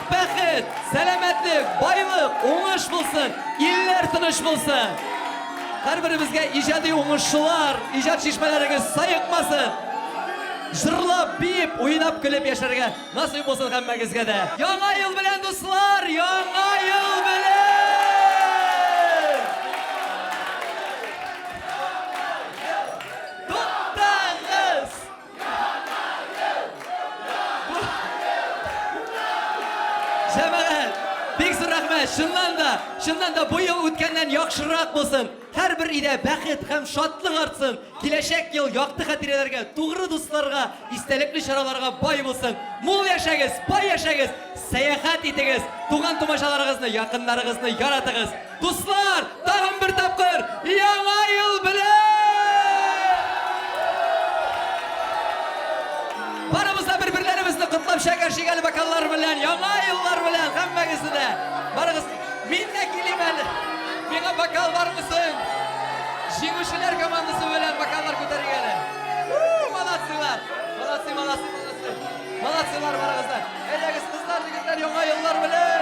бәхет, сәламәтлек, байлык, уңыш булсын, илләр тыныч булсын. Һәрберебезгә иҗади уңышлар, иҗат шишмәләрегез сайыкмасын. Жырлап, биеп, уйнап, көлеп яшәргә насыйп булсын һәммәгезгә дә. Яңа ел белән дуслар, яңа ел белән! Cemaat, bek zo'r rahmat. Shundan da bu yil o'tgandan yaxshiroq bo'lsin. Har bir uyda baxt ham shodlik ortsin. Kelajak yil yoqti xotiralarga, to'g'ri do'stlarga, istalikli sharolarga boy bo'lsin. Mo'l yashagiz, boy yashagiz, sayohat etingiz, tug'an tomoshalarıngizni, yaqinlaringizni yaratig'iz. Do'stlar, tag'in bir topqir yangi yil bilan baramizda bir-birlarimizni qutlab shakar shekali bakallar bilan, yangi yillar bilan hammagizda. Barig'iz, menda kelimali. Menga bakal bormisin? Jinguvchilar komandasi bilan bakallar ko'targani. Malatsilar. Malatsilar barig'izlar. Aydagiz qizlar, yigitlar, yangi yillar bilan.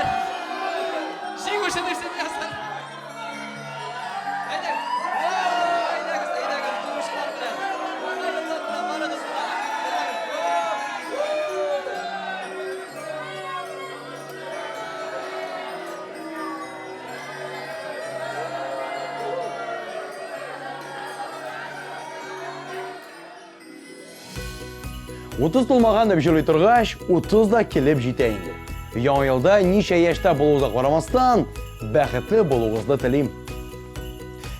Jinguvchi deb yazsan. Aydagiz. Aydagiz, jinguvchilar bilan. Yangi yillar bilan barig'izlar. 30 толмаған деп жүріп тұрғаш, 30 да келіп жетейінді. Яңа елда неше яшта болуға қарамастан, бақытлы болуыңызды тілеймін.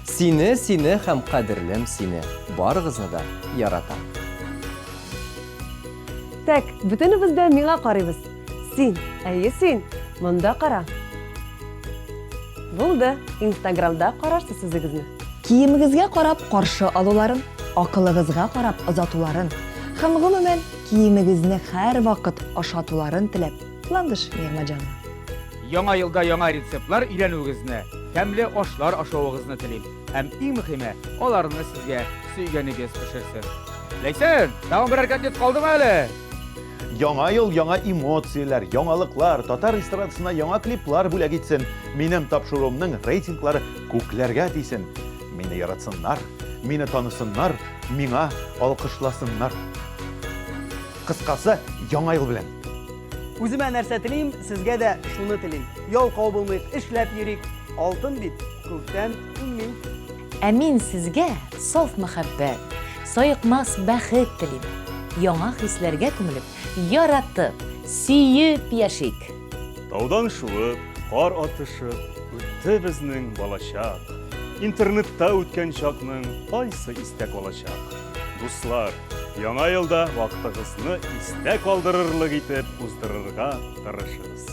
Сені һәм қадірлім сені, барығызны да яратам. Так, бүтініміз де миңа қарайбыз. Сен, сен, мұнда қара. Болды, Инстаграмда қарашты сізігізні. Киімігізге қарап қаршы алуларын, ақылығызға қарап ұзатуларын, һәм ғұмымен киімігізні һәр вақыт ашатуларын тілеп. Ландыш, Мирмаджан. Яңа елда яңа рецептлар үйренуіңізні, тәмле ашлар ашауыңызны тілейм. Һәм иң мөһиме, аларны сезгә сөйгәнегез пешерсен. Ләйсен, тагын бер хәрәкәт калдымы әле? Яңа ел, яңа эмоциялар, яңалыклар, татар эстрадасына яңа клиплар бүләк итсен. Минем тапшыруымның рейтинглары күкләргә тисен. Мине яратсыннар, мине танысыннар, миңа алкышласыннар. Кыскасы, яңа ел белән. Үземә нәрсә телим, сезгә дә шуны телим. Ялкау булмыйк, эшләп йөрик. Алтын бит, күктән инмим. Ә мин сезгә саф мәхәббәт, сайыкмас бәхет телим. Яңа хисләргә күмелеп, яратып, сөеп яшик. Таудан шуып, кар атышып, үтте безнең балачак. Интернетта үткән чакның кайсы истә калачак. Дуслар, яңа елда вакытыгызны истә калдырырлык итеп уздырырга тырышыгыз.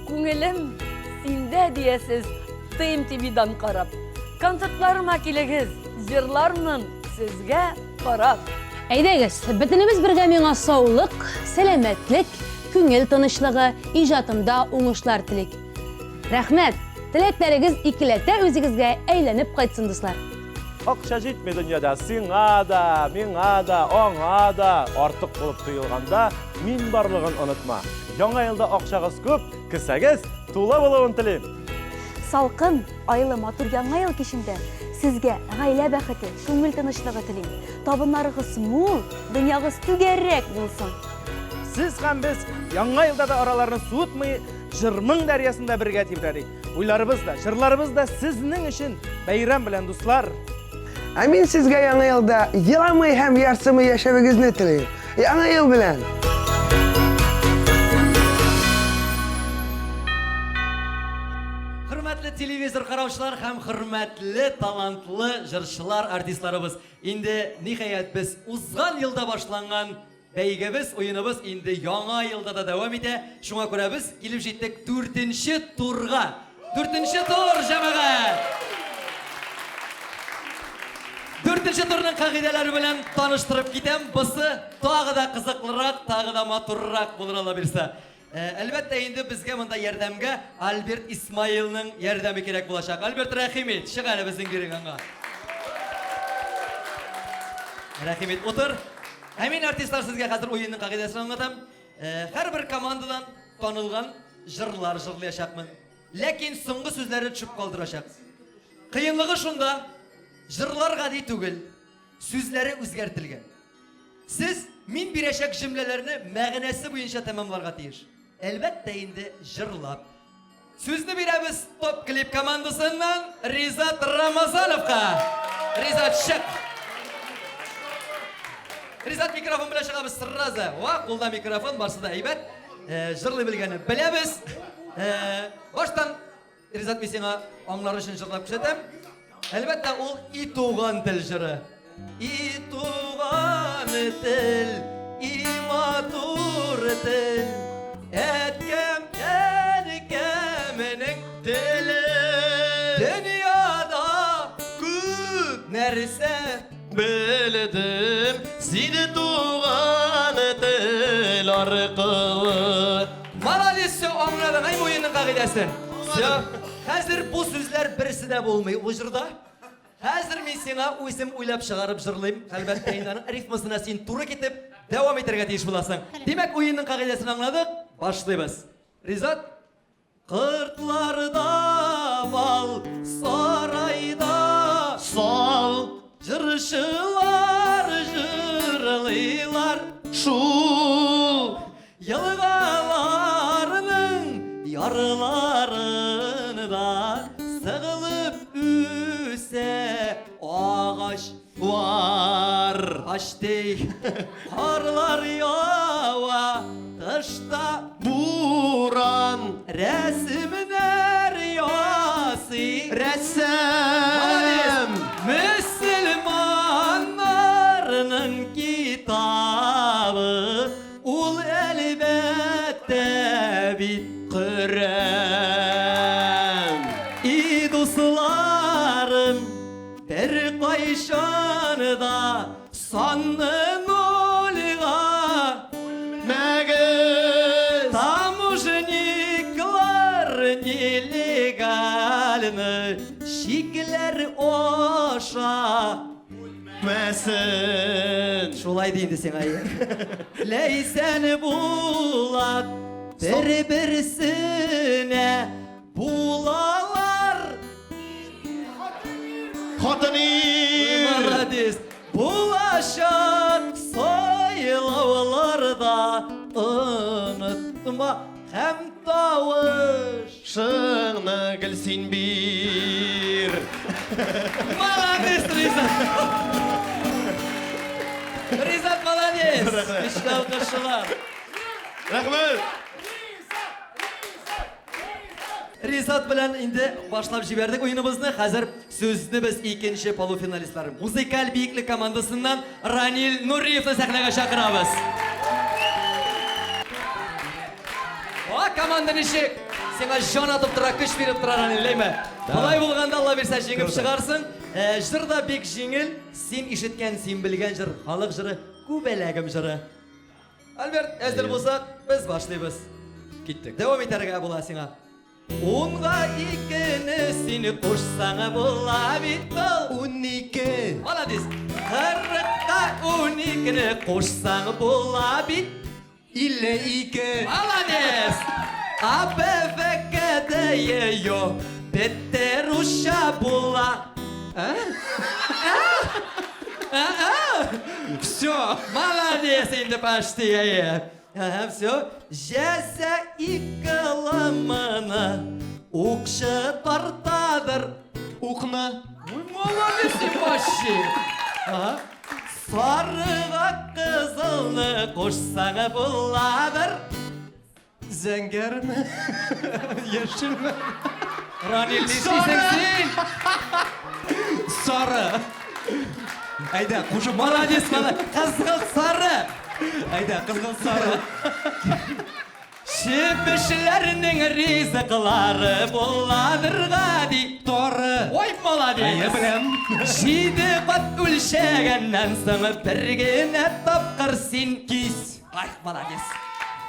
Күңелем, синдә диясез, ТМТВ-дан қарап. Концертларыма килегез, җырлармын сезгә карап. Әйдәгез, бөтенебез бергә миңа саулык, сәламәтлек, күңел тынычлыгы, иҗатымда уңышлар телик. Рәхмәт, теләкләрегез икеләтә үзегезгә әйләнеп кайтсын дуслар. Акча җитми дөньяда, сиңа да, миңа да, аңа да артык булып тоелганда, мин барлыгын онытма. Яңа елда акчагыз күп, кесәгез тула булуын телим. Салкын, айлы матур яңа ел кичендә сезгә гаилә бәхете, күңел тынычлыгы телим. Табыннарыгыз мул, дөньягыз түгәррәк булсын. Сез һәм без яңа елда да араларны суытмый, җырның дәрьясында бергә тибрәдик. Уйларыбыз да, җырларыбыз да сезнең өчен бәйрәм белән дуслар. Ә мин сезгә яңа елда еламый һәм ярсымый яшәвегезне телим. Яңа ел белән. Hürmetli televizor qarovchilar һәм hürmetli talantlы җырчылар, артистларыбыз. Инде ниһаят без узган елда башланган бәйгебез, уеныбыз инде яңа елда да дәвам итә. Шуңа күрә без килеп җиттек 4нче турга. 4нче тур җәмәгать. 4нче турның кагыйдәләре белән таныштырып китәм. Бусы тагы да кызыклырак, тагы да матуррак булыр ала бирсә. Әлбәттә инде безгә монда ярдәмгә Альберт Исмаилның ярдәме кирәк булачак. Альберт Рәхимит, чыга әле безнең герганга. Рәхимит, утыр. Мин артистлар сезгә хәзер уенның кагыйдасын аңлатам. Һәр бер командадан танылган жырлар жырлаячакмын. Ләкин соңгы сүзләрне төшүп калдырачак. Кыйынлыгы шунда, жырлар гади түгел, сүзләре үзгәртелгән. Сез мин бирәчәк җөмләләрне мәгънәсе буенча тәмамларга тиеш. Әлбәттә инде жырлап. Сүзне бирәбез топ клип командасыннан Ризат Рамазановка. Ризат шык. Ризат микрофон белән чыгабыз сразу. Ва, кулда микрофон, барсы да әйбәт. Жырлый белгәнне беләбез. Баштан Ризат мен сиңа аңлар өчен жырлап күрсәтәм. Әлбәттә ул и туган тел жыры. И туган тел, и матур тел. Әткәм әнкәмнең теле. Дөньяда күп нәрсә белдем, сине туган тел аркылы. Молодец, аңладың ай буйының кагыйдасын. Хәзер бу сүзләр берсе дә булмый бу җырда. Хәзер мин сиңа үзем уйлап чыгарып җырлыйм. Әлбәттә инде рифмасына син туры китеп дәвам итәргә тиеш буласың. Димәк, уенның кагыйдасын аңладык. Башлыйбыз. Ризат, кыртларда бал, сарайда сал, җырчылар җырлыйлар шул елгаларның ярларында сыгылып үсә агач бар. Аштей карлар ява, тышта буран, рәсемнәр ясый рәссам. Мөселманнарның китабы, ул әлбәттә бит Коръән. И дусларым, бер кайшанда санны нольга мәгез. Таможниклар нелегальны шикләр аша мәсен. Шулай дейінді сен айы. Ләйсән булат бір-бірсіне булалар. Хатыни Молодец. Булашак сайлауларда unutma һәм тавышыңны гелсин бир. Молодец, Ризат. Ризат молодец. Ишке алкышлар. Рәхмәт. Ризат белән инде башлап җибәрдек уеныбызны. Хәзер сүзне без икенче полуфиналистлар музыкаль биеклек командасыннан Ранил Нуриевны сәхнәгә чакырабыз. Команда ничек? Сиңа җан атып тора, көч биреп тора, Ранил, ләйме? Болай булганда Алла бирсә җиңеп чыгарсың. Җырда бик җиңел, син ишеткән, син белгән җыр, халык җыры, күбәләгем җыры. Альберт, әзер булсак, без башлыйбыз. Киттек. Дәвам итәргә була сиңа. Унга икене сине кушсаң була бит. 12. Молодец. 40-ка 12-не кушсаң була бит. 52. Молодец. Абефекедeye yo Петеруша була. Все. Молодец, инде почти. Все. Жесе икаламана укшы тартадыр. Укны. Молодец, вообще. Сарыға қызылны қошсаңа буладыр. Зәңгәрме? Яшілме? Ранил, нешейсің сен? Сары. Айда, қушы молодец, қызғыл сары. Айда, қызғыл сары. Шепішілерінің ризықлары боладыр ғади. Торы. Ой, молодец. Жиді қат өлшегеннен сыңы біргені тапқыр сен кис. Ай, молодец.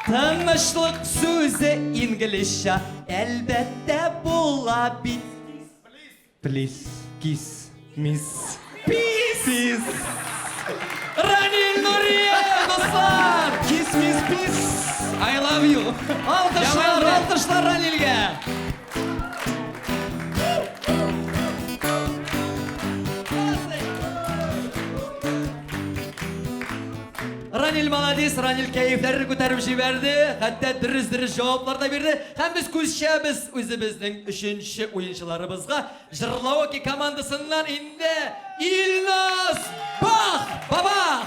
Тынышлық сөзі инглиша әлбәттә бола бит. Please, kiss, miss. Peace. Ранил Нуриев, достар. Kiss, miss, peace. I love you. Алқышлар, алқышлар. Alkışlar Ranil'ge. Ranil молодец, Ranil keyiflerini ko'tarib jiberdi. Hatta diriz javoblar da berdi. Hem biz ko'zishamiz o'zimizning 3-chi o'yinchilarimizga. Jirlovki komandasidan endi Ilnaz Bax Baba.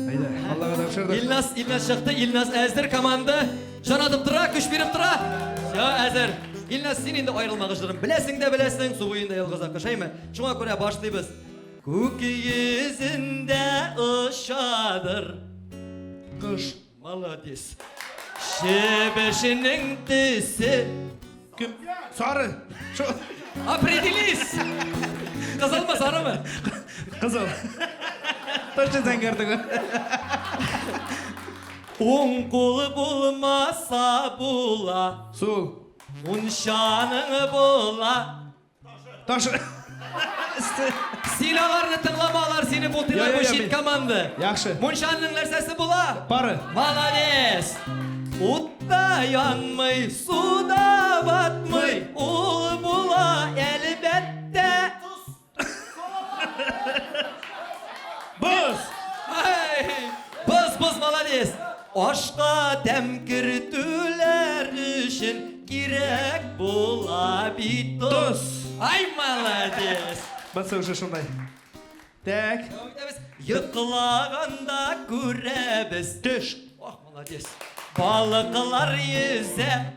Haydi, Allah'a topşırdık. İlnaz çıktı. İlnaz hazır komanda. Can atıp tura, kuş berip tura. Ya hazır. İlnaz sen endi ayrılmagıcılırım. Bilesin de bilesin, su boyunda yalgız akışayma. Şuna göre başlayız. Gökyüzünde ışadır kış malades. Şebeşinin tisi. Kim? Sarı. Şu. Apredilis. Kızıl mı sarı mı? Kızıl. Точно sen gördün. On kolu bulmasa bula. Su. Unşanını bula. Taşı. Silahlarını tıklamalar seni bu tila bu şit komandı. Yaxşı. Munşanın nersesi bula? Barı. Malades. Utta yanmay, suda batmay, ul bula elbette. Buz. Ay, buz malades. Aşka demkirtüler için gerek bula bir tuz. Ay malades. Basın şu şunday. Tek. Yıkılağında gürebiz. Düş. Oh malades. Balıklar yüze.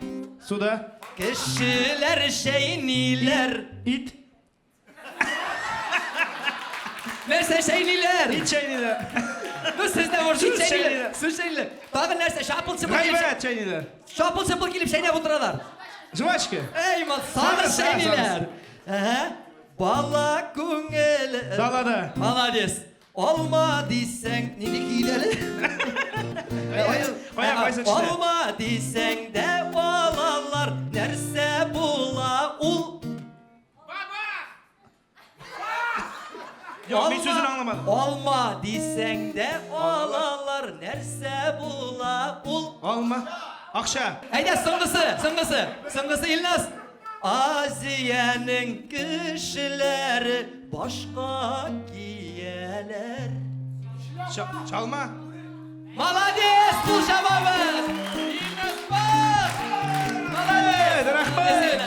Suda. Kişiler şeyniler. İt. Nerse şeyniler. İt şeyniler. Bu sizde var şu Su şeyniler. şeyniler. Su şeyniler. Daha nerse şapıl çıpıl gelip. Gayret şeyniler. Şapıl çıpıl gelip şeyine oturarlar. Жвачки. Eyvallah. Sarı şeyniler. Bala güngel. Dalada. Malades. Olma disen nini gidelim. Olma disen de balalar nerse bula ul. Yok bir sözünü anlamadım. Olma disen de balalar nerse bula ul. Olma. Akşa. Haydi sıngısı İlnaz. Aziye'nin kişileri başka giyeler. Çalma. Malades bu cevabı. İlnaz bak. Malades. Rahmet.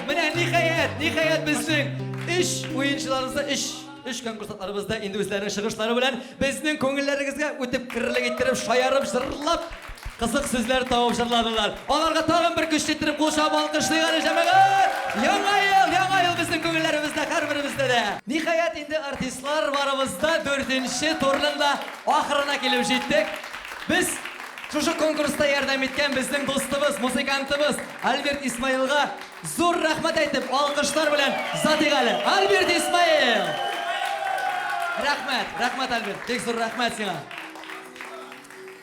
Mene nihayet bizning iş oyuncularımızda iş konkurslarımızda endi o'zlarining шығышлары bilan bizning ko'ngillaringizga o'tib kirlik ettirib shoyarib jırlab qiziq so'zlar topib jırladılar. Onlarga tag'in bir kuch yetirib qo'shab olqishlaygan jamaat. Yangi yil bizning ko'ngillarimizda har birimizda da. Nihayet endi artistlar barimizda 4-turning oxirina kelib yetdik. Biz şu konkursda yordam etgan bizning do'stimiz, musikantimiz Albert Ismoilga zo'r rahmat aytib, olqishlar bilan Zotig'ali Albert Ismoil. Rahmat Albert. Tek zo'r rahmat senga.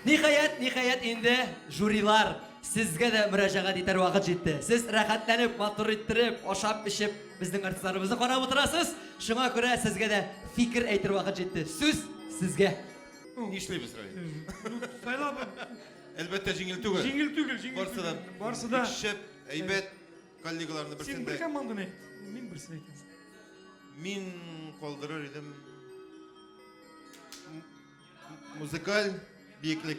Nihayet endi jurilar sizga da murojaat etar vaqt yetdi. Siz rahatlanib, motor ettirib, oshab ishib bizning artistlarimizni qarab o'tirasiz. Shunga ko'ra sizga da fikr aytir vaqt yetdi. So'z sizga. Ne işleyimiz Saylab. Elbette jingil tugul. Jingil tugul. Barsı da. Şep, eybet, kollegalarını bir Sen bir komanda ne? Min birisini aytansın. Min kaldırır idim. Müzikal büyüklük.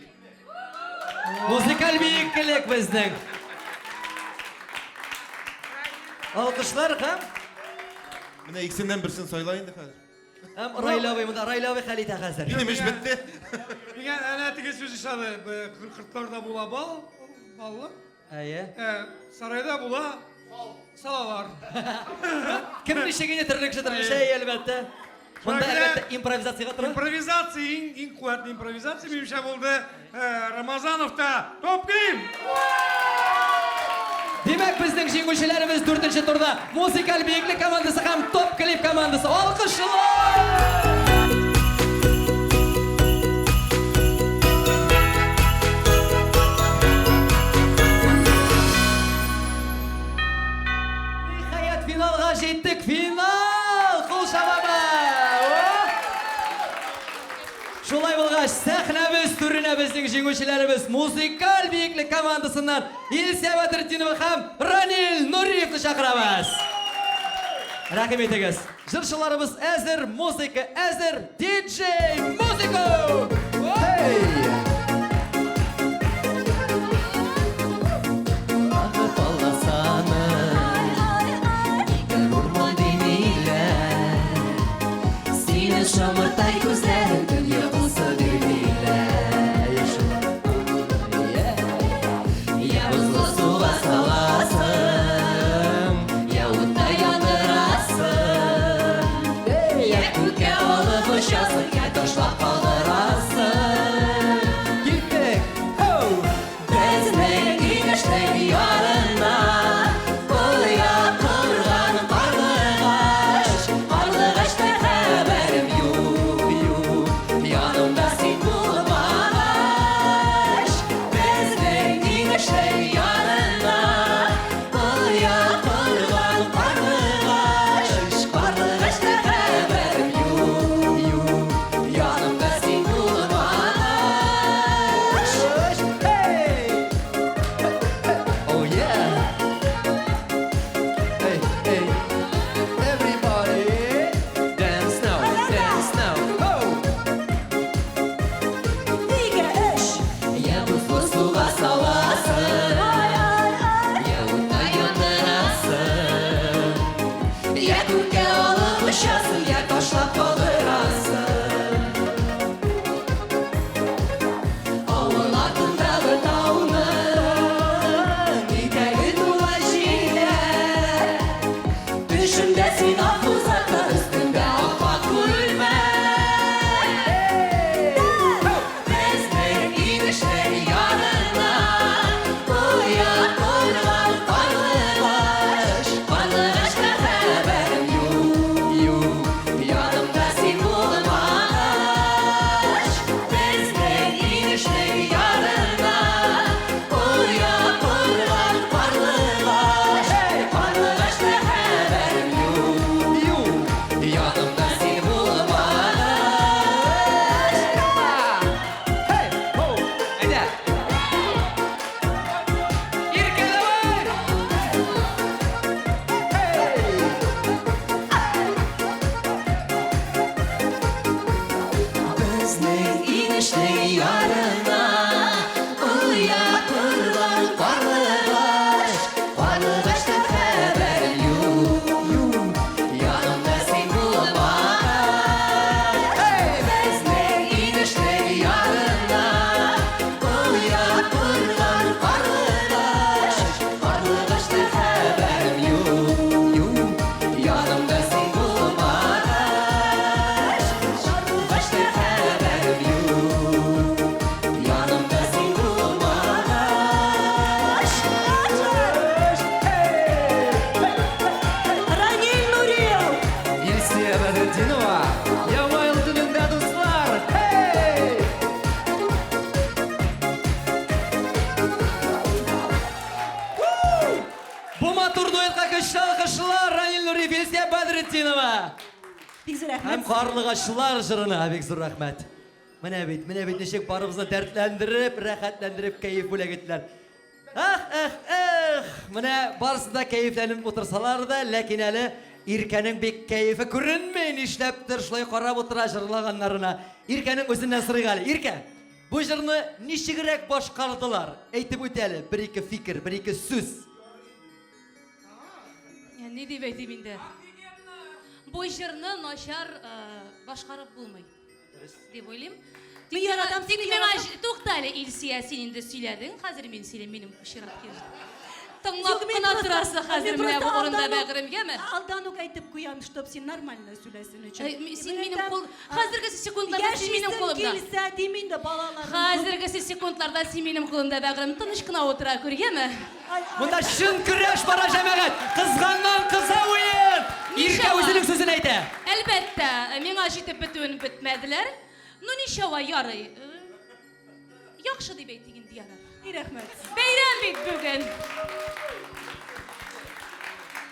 Müzikal büyüklük bizning. Alkışlar ham. Mine ikisinden birisini saylayın da hadi. Hem Raylavi Halite hazır. Benim iş bitti. Деген әнәтіге сөз işadı. Kırklarda bula ballı. Әйе. Sarayda bula salalar. Kimnin işine türlü şey elbette. Bunda elbette improvizasyaya turur. İmprovizasiya, en kuvvetli improvizasiya menimcha bo'ldi. Ramazanovda top kim? Demek bizning jinguvchilarimiz 4-turda musikal büyüklük komandasi ham top klip komandasi. Alqışlar! Nihayet finalga jetdik. Final! менә безнең җиңүчеләребез музыкаль биеклек командасыннан Илсия Бәдретдинова һәм Ранил Нуриевны чакырабыз. Рәхим итегез. Җырчыларыбыз әзер, музыка әзер, диджей музыка! Шамыртай күзләрен дүния булса диләр. Я бузлы суга саласың, я утта яндырасың, я күккә алып очасың, я ташлап калдырасың. Киттек! Безнең инештең ярына Кулыя корган карлыгач, карлыгачтай хәбәрем юк. Янымда син булмагач, безнең инештең ярына Кулыя корган карлыгач, карлыгачтай хәбәрем юк. Янымда син булмагач. Oh yeah! Hey, hey, everybody, dance now, dance now. Я бузлы суга саласың, я утта яндырасың, я күккә алып очасың, я ташлап калдырасың. Авыл артындагы тауның итәге тула җиләр, төшемдә син ак узакта, өстеңдә ап-ак күлмәк. Безнең инештең ярына Кулыя корган карлыгач, карлыгачта хәбәрем юк. Янымда син булмагач, безнең инештең ярына Кулыя корган карлыгач, карлыгачта хәбәрем юк. Янымда син булмагач. Әйдә! Иркә, давай! Безнең инештең ярына Кулыя корган карлыгач, карлыгачта хәбәрем юк. Янымда син булмагач, безнең инештең ярына Кулыя корган карлыгач, карлыгачта хәбәрем юк. Янымда син булмагач, карлыгачта хәбәрем юк. Янымда син булмагач. Ранил Нуриев! Илсия Бәдретдинова, яңа ел төнендә, дуслар! Hey! Бу матур дуэтка көчле алкышлар, Ранил Нуриев, Илсия Бәдретдинова. Һәм карлыгачлар җырына бик зур рәхмәт. Менә бит ничек барыбызны дәртләндереп, рәхәтләндереп, кәеф бүләк иттеләр. Менә барысы да кәефләнеп утырсалар да, ләкин әле Иркәнең бик кәефе күренмәй, нишләптер шулай карап утыра җырлаганнарына. Иркәнең үзеннән сорыйк әле. Иркә, бу җырны ничегрәк башкардылар? Әйтеп үт әле, бер-ике фикер, бер-ике сүз. Не дип әйтим инде? Бу җырны начар башкарып булмый. Дип уйлыйм. Тик миңа туктале, Илсия, син инде сөйләдең, хәзер мин сөйләм, минем чират килде. Тыңлап кына торасы хәзер менә бу урында бәгыремгәме? Алдан ук әйтеп куям, чтоб син нормально сөйләсен өчен. Син минем кул, хәзерге секундларда син минем кулымда. Яшисең килсә, дим инде балалар. Хәзерге секундларда син минем кулымда бәгырем тыныч кына утыра, күргәме? Монда шын көрәш бара, җәмәгать. Кызганнан кыза уен. Иркә үзенең сүзен әйтә. Әлбәттә, миңа җитеп бетүен бетмәделәр. Ну ничава ярый. Яхшы дип әйтик инде ярар. Рәхмәт. Бәйрәм бит бүген.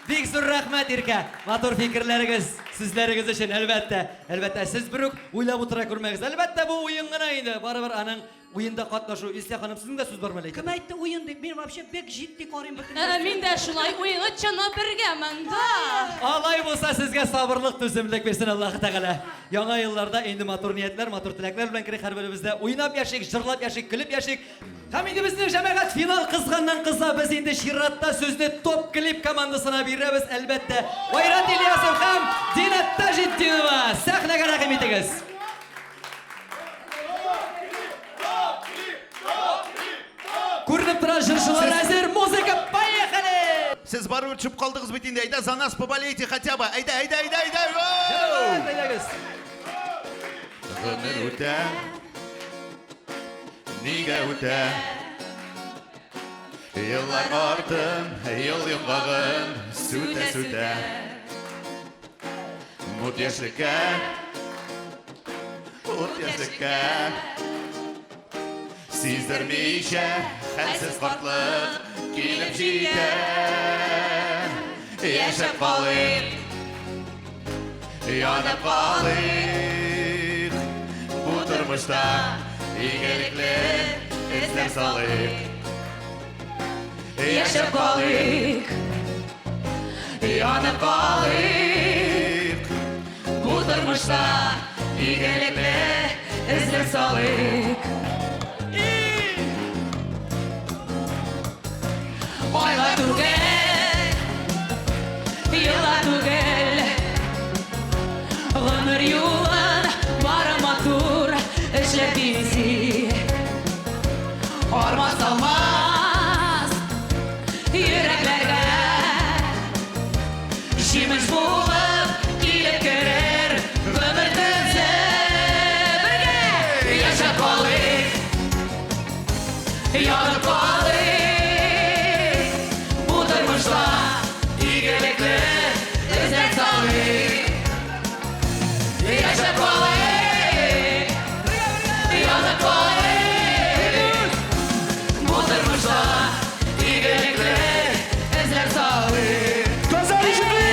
Бик зур рәхмәт, Иркә. Матур фикерләрегез, сүзләрегез өчен, әлбәттә. Әлбәттә, сез бер үк уйлап утыра күрмәгез. Әлбәттә, бу уен гына инде. Барыбер аның Уенда катнашу. Ислия ханым, сезнең дә сүз бармы ләйтә? Кім айтты ойын деп, мен вообще бек җитди карыйм бөтен. Мин дә шулай уйны чына бергәмен да. Алай булса сезгә сабырлык, түземлек бирсен Аллаһ Тәгалә. Яңа елларда инде матур ниятьләр, матур теләкләр белән кирәк һәрберебездә уйнап яшик, җырлап яшик, көлеп яшик. Һәм инде безнең җәмәгать финал кызганнан-кыза без инде чиратта сүзне топ клип командасына бирәбез, әлбәттә. Гайрат Ильясов һәм Динат Таҗетдинова, сәхнәгә рәхим итегез. Күренеп тора җырчылар әзер, музыка, поехали! Сез барып төшеп калдыгыз бит инде. Айда за нас поболейте хотя бы. Айда. Әйдәгез. Гомер үтә. Нигә үтә? Еллар артын, ел йомгагын сүтә. Ут яшьлеккә. Сиздермейчә, хәлсез картлык килеп җитә. Яшәп калыйк, янып калыйк. Бу тормышта игелекле эзләр салыйк. Яшәп калыйк, янып калыйк. Бу тормышта игелекле эзләр салыйк. Aylar түгел, yıllar түгел, ömür yolun var matur eşlep bizi. Olmaz olmaz yüreklerge, işimiz bulup gelip girer ömür düze. Birge yaşap kalık, yanıp kalık. İgelikli izler salık. Yaşap kalık, yanıp kalık. Bu durmuşta igelikli izler salık. Kazanı şimdi!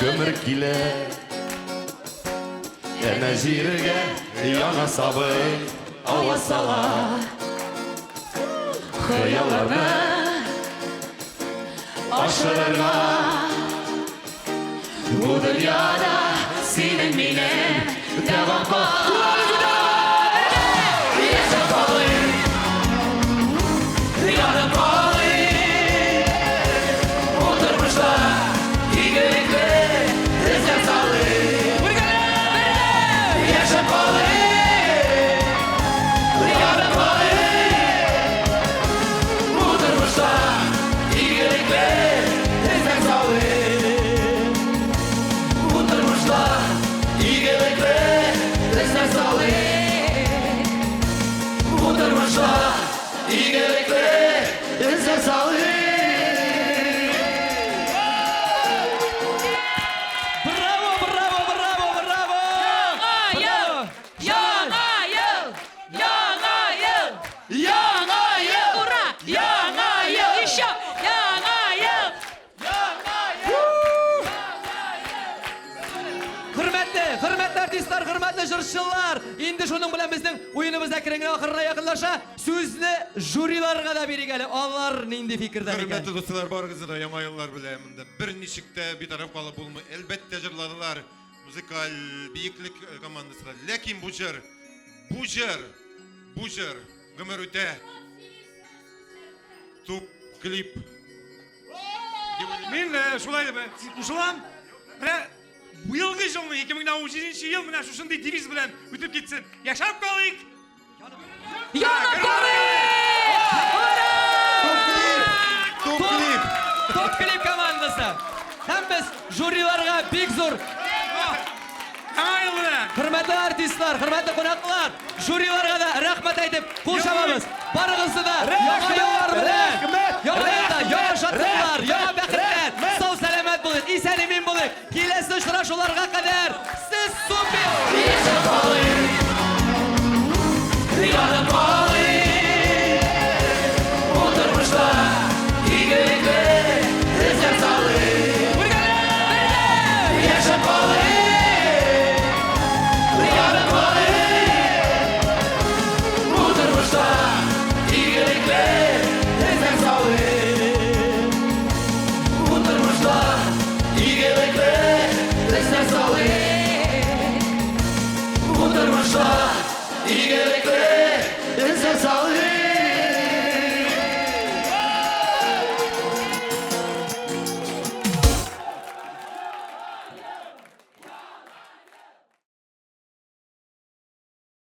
Gömür kile Yana jirge Yana sabı Ava sala Hayallarını Aşırırga Bu dünyada Senin benim Devam kal Yaşa kalın Yanıp kalın Oturmuşlar İgelikli İzler salın Yaşa kalın Yanıp kalın Oturmuşlar İgelikli İzler salın Oturmuşlar İgelikli İzler salın Oturmuşlar İgelikli İzler salın Hürmetli artistler, hürmetli jırşçılar. Indi şunun bilen bizning oyunumuzda kirengine ahırına yakınlaşa sözünü jürilarga da biri gelip. Onlar nindi fikirden ekan. Hürmetli dostlar, barıgızı da yama yıllar bileminde. Bir nişikte bir taraf kalıp bulma. Elbette jırladılar. Müzikal biyiklik komandası da. Lekin bu jır. Gümür öte. Tup, klip. Мен шулай деп ушылам. Мына быйылгы жылны 2017 ел мына шушындай девиз белән үтеп кетсен. Яшап калыйк. Top klip komandası. Hem biz jürilarga big zor. Hürmetli artistler, hürmetli konaklar, jürilarga da rahmet aytib qo'l chavamiz. Barıgızı da yama yollar bilan, yama yolda yama şatlıklar, yama baxtlar, sağ selamet bo'lin, esen emin bo'lin. Kelasi uchrashuvlarga qadar siz super!